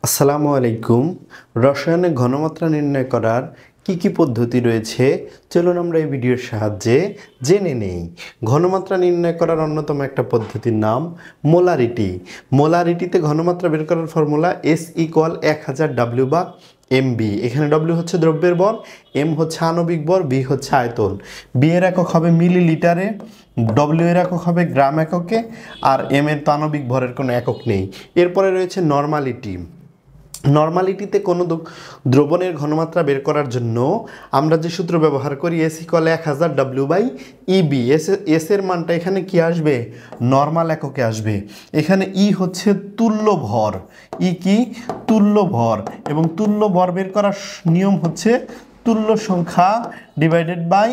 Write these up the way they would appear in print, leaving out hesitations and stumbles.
আসসালামু আলাইকুম। রসায়নে ঘনমাত্রা নির্ণয় করার কি পদ্ধতি রয়েছে চলুন আমরা এই ভিডিওর সাহায্যে জেনে নেই। ঘনমাত্রা নির্ণয় করার অন্যতম একটা পদ্ধতির নাম মোলারিটি। মোলারিটিতে ঘনমাত্রা বের করার ফর্মুলা S=1000 W/MB। এখানে W হচ্ছে দ্রব্যের ভর, M হচ্ছে আণবিক ভর, B হচ্ছে আয়তন। B এর একক হবে মিলিলিটারে, W এর একক হবে গ্রাম এককে, আর M এর তো আণবিক ভরের কোনো একক নেই। এরপরে রয়েছে নরমালিটি। নরমালিটিতে কোনো দ্রবণের ঘনমাত্রা বের করার জন্য আমরা যে সূত্র ব্যবহার করি S=1000 W/EB। এস এর মানটা এখানে কি আসবে? নরমাল এককে আসবে। এখানে ই হচ্ছে তুল্য ভর, ই কি? তুল্য ভর। এবং তুল্য ভর বের করার নিয়ম হচ্ছে তুল্য সংখ্যা ডিভাইডেড বাই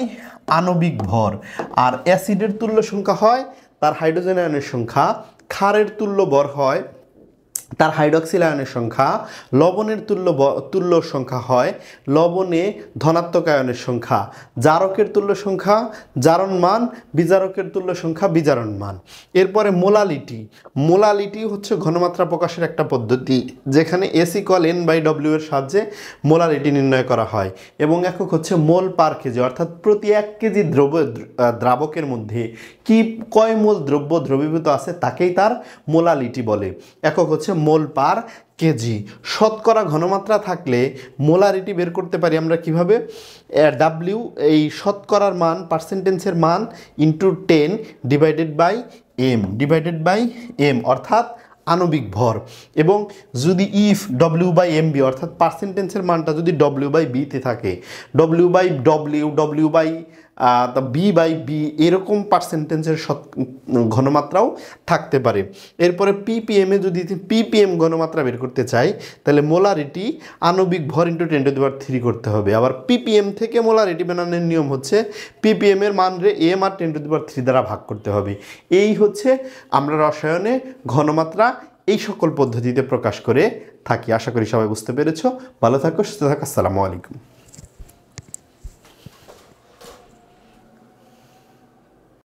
আণবিক ভর। আর অ্যাসিডের তুল্য সংখ্যা হয় তার হাইড্রোজেন আয়নের সংখ্যা, ক্ষারের তুল্য ভর হয় তার হাইড্রক্সিল আয়নের সংখ্যা, লবণের তুল্য সংখ্যা হয় লবণে ধনাত্মক আয়নের সংখ্যা, জারকের তুল্য সংখ্যা জারণ মান, বিজারকের তুল্য সংখ্যা বিজারণ মান। এরপরে মোলালিটি। মোলালিটি হচ্ছে ঘনমাত্রা প্রকাশের একটা পদ্ধতি যেখানে S=N/W এর সাহায্যে মোলালিটি নির্ণয় করা হয় এবং একক হচ্ছে মোল পার কেজি, অর্থাৎ প্রতি 1 কেজি দ্রাবকের মধ্যে কয় মোল দ্রব্য দ্রবীভূত আছে তাকেই তার মোলালিটি বলে। একক হচ্ছে মোল পার কেজি। শতকরা ঘনমাত্রা থাকলে মোলারিটি বের করতে পারি আমরা কিভাবে? ডাব্লিউ এই শতকরার মান, পার্সেন্টেজের মান ইন্টু 10 ডিভাইডেড বাই এম অর্থাৎ আণবিক ভর। এবং যদি ইফ W/MB অর্থাৎ পার্সেন্টেজের মানটা যদি W/B তে থাকে, B/B এরকম পার্সেন্টেজের ঘনমাত্রাও থাকতে পারে। এরপরে পিপিএমে যদি পিপিএম ঘনমাত্রা বের করতে চাই তাহলে মোলারিটি আণবিক ভর ইন্টু 10³ করতে হবে। আবার পিপিএম থেকে মোলারিটি বানানোর নিয়ম হচ্ছে পিপিএম এর মান রে এম আর 10³ দ্বারা ভাগ করতে হবে। এই হচ্ছে আমরা রসায়নে ঘনমাত্রা এই সকল পদ্ধতিতে প্রকাশ করে থাকি। আশা করি সবাই বুঝতে পেরেছো। ভালো থাকো, সুস্থ থাকো। আসসালামু আলাইকুম।